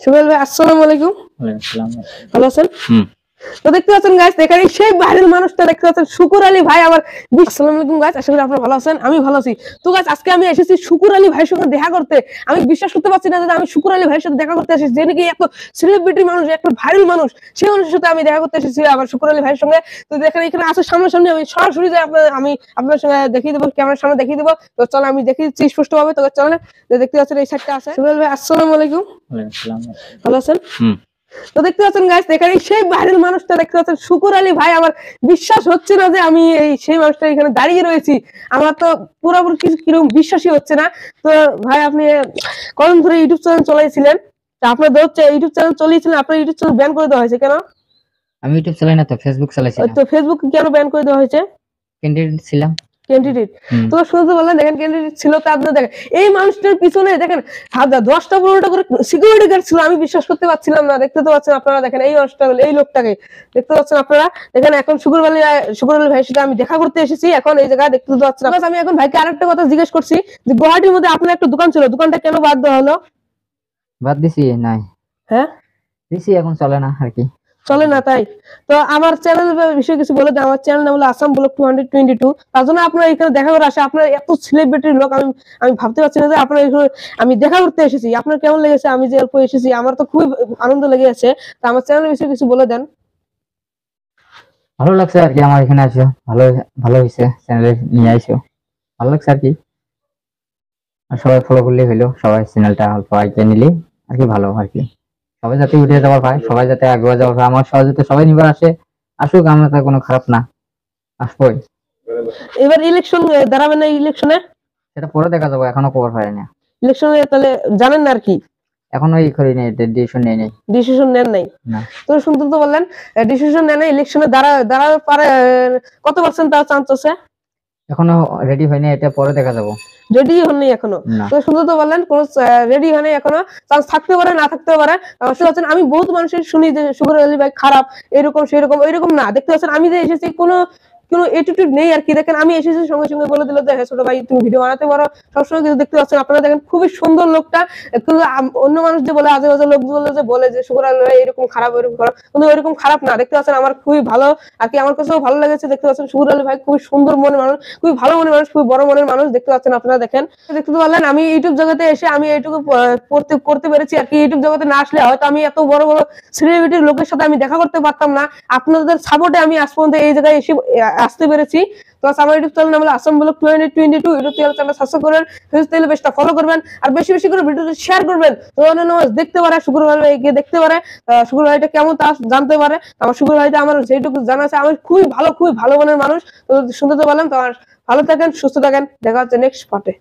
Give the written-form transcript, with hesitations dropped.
সুহেল ভাই আসসালামু আলাইকুম। ওয়ালাইকুম আসসালাম। ভালো আছেন? তো দেখতে পাচ্ছেন গাইস, এখানে সেই ভাইরাল মানুষটা দেখতে পাচ্ছেন শুকুর আলী ভাই। আমার আসসালামু আলাইকুম গাইস, আশা করি আপনারা ভালো আছেন। আমি ভালো আছি। তো গাইস, আজকে আমি এসেছি শুকুর আলী ভাইয়ের সঙ্গে দেখা করতে। আমি বিশ্বাস করতে পারছি না যে আমি শুকুর আলী ভাইয়ের সাথে দেখা করতে এসেছি, যে নাকি এত সেলিব্রিটি মানুষ, একটা ভাইরাল মানুষ। সেই মানুষের সাথে আমি দেখা করতে এসেছি আবার শুকুর আলী ভাইয়ের সঙ্গে। তো দেখেন এখানে আছে সামনাসামনি, আমি সরাসরি যে আমি আপনার সঙ্গে দেখিয়ে দেবো, ক্যামেরার সামনে দেখিয়ে দেবো। তো চলো আমি দেখিয়ে দিচ্ছি স্পষ্টভাবে। তো চলেন, দেখতে পাচ্ছেন এই সাইডটা আছে। শুকুর আলী ভাই আসসালামু আলাইকুম। ওয়ালাইকুম আসসালাম। ভালো আছেন? তো দেখতে পাচ্ছেন গাইস, এখানে সেই ভাইরাল মানুষটা দেখতে পাচ্ছেন শুকুর আলী ভাই। আমার বিশ্বাস হচ্ছে না যে আমি সেই মানুষটা এখানে দাঁড়িয়ে রয়েছি। আমার তো পুরোপুরি কিরকম বিশ্বাসই হচ্ছে না। তো ভাই, আপনি কতদিন ধরে ইউটিউব চ্যানেল চালাইছিলেন? আপনার হচ্ছে ইউটিউব চ্যানেল চালিয়েছিলেন, আপনার ইউটিউব চ্যানেল ব্যান করে দেওয়া হয়েছে কেন? আমি ইউটিউব চালাই না, তো ফেসবুক চালাইছিলাম। তো ফেসবুক কেন ব্যান করে দেওয়া হয়েছে? ক্যান্ডিডেট ছিলাম। ক্যান্ডিডেট তো শুনতে বললেন, দেখেন ক্যান্ডিডেট ছিল, তো আপনারা দেখেন এই মানুষটার পিছনে দেখেন 10টা-15টা করে সিকিউরিটি গার্ড ছিল। আমি বিশ্বাস করতে পারছিলাম না। দেখতে তো পাচ্ছেন আপনারা, দেখেন এই মানুষটা, এই লোকটাকে দেখতে পাচ্ছেন আপনারা। দেখেন এখন শুকুর আলী ভাইয়ের সাথে আমি দেখা করতে এসেছি এখন এই জায়গায়, দেখতে তো পাচ্ছেন। আমি এখন ভাইকে আরেকটা কথা জিজ্ঞেস করছি যে গুয়াহাটির মধ্যে আপনার একটা দোকান ছিল, দোকানটা কেন বাদ দেওয়া হলো? বাদ দিছি নাই। হ্যাঁ দিছি, এখন চলে না আর কি। চলে না, তাই? তো আমার চ্যানেলের বিষয়ে কিছু বলে দেন। আমার চ্যানেল নাম হলো আসাম ব্লগ 222। তার জন্য আপনার এখানে দেখা করে আসে। আপনার এত সেলিব্রিটির লোক, আমি ভাবতে পারছি না যে আপনার এখানে আমি দেখা করতে এসেছি। আপনার কেমন লেগেছে? আমি যে অল্প এসেছি, আমার তো খুবই আনন্দ লেগে আছে। তো আমার চ্যানেলের বিষয়ে কিছু বলে দেন। ভালো লাগছে আর কি, আমার এখানে আসো। ভালো ভালো হয়েছে, চ্যানেলে নিয়ে আইসো, ভালো লাগছে আর কি। আর সবাই ফলো করলেই হইলো, সবাই চ্যানেলটা অল্প আইকে নিলে আর কি ভালো আর কি। সবাই যাতে উঠে যাওয়ার পায়, সবাই যাতে আগে যাওয়ার পায়, আমার সবাই যাতে সবাই নিবার আসে, আসুক। আমরা তো কোনো খারাপ না, আসবোই। এবার ইলেকশন দাঁড়াবে না, ইলেকশনে? সেটা পরে দেখা যাবো, এখনো খবর পাই না। ইলেকশনে তাহলে জানেন না আর কি? এখনো ই করি নাই, ডিসিশন নেই নাই। ডিসিশন নেন নাই? না। তো শুনতে তো বললেন ডিসিশন নেন নাই, ইলেকশনে দাঁড়ার পারে কত পার্সেন্ট তার চান্স আছে? এখনো রেডি হয়নি, এটা পরে দেখা যাবো। রেডি হননি এখনো? তো শুনতে তো বললেন কোন রেডি হয়নি এখনো, চান্স থাকতে পারে, না থাকতে পারে। আমি বহুত মানুষের শুনি যে শুকুর আলী ভাই খারাপ, এরকম সেরকম, ওইরকম না। দেখতে পাচ্ছেন আমি যে এসেছি কোনো এটিটিউড নেই আর কি। দেখেন আমি এসেছি, সঙ্গে সঙ্গে বলে দিল যে হ্যাঁ ছোট ভাই তুমি ভিডিও বানাতে পারো, সবসময় কিন্তু দেখতে পাচ্ছেন আপনারা। দেখেন খুবই সুন্দর লোকটা। কিন্তু অন্য মানুষ যে বলে, আজে বাজে লোক বলে যে শুকুর আলী ভাই এরকম খারাপ, এরকম খারাপ, কিন্তু ওইরকম খারাপ না। দেখতে পাচ্ছেন আমার খুবই ভালো আর কি, আমার কাছেও ভালো লেগেছে। দেখতে পাচ্ছেন শুকুর আলী ভাই খুবই সুন্দর মনের মানুষ, খুবই ভালো মনের মানুষ, খুবই বড় মনের মানুষ। দেখতে পাচ্ছেন আপনারা, দেখেন দেখতে পারলেন আমি ইউটিউব জগতে এসে আমি এইটুকু করতে পেরেছি আর কি। ইউটিউব জগতে না আসলে হয়তো আমি এত বড় বড় সেলিব্রিটির লোকের সাথে আমি দেখা করতে পারতাম না। আপনাদের সাপোর্টে আমি আজ পর্যন্ত এই জায়গায় এসে আসতে পেরেছি। তো আমার ইউটিউব চ্যানেল নাম হলো Assam blog 2022। YouTube channel subscribe করবেন, ফেসবুক পেজটা ফলো করবেন, আর বেশি বেশি করে ভিডিওটা শেয়ার করবেন। তো অন্যান্য দেখতে পারে, শুকুর ভাই গিয়ে দেখতে পারে, শুকুর ভাইটা কেমন তা জানতে পারে। আমার শুকুর ভাইটা আমার যেটুকু জানা আছে, আমি খুবই ভালো মনের মানুষ। তো শুনতে তো পারলাম। তো ভালো থাকেন, সুস্থ থাকেন, দেখা হচ্ছে নেক্সট পার্টে।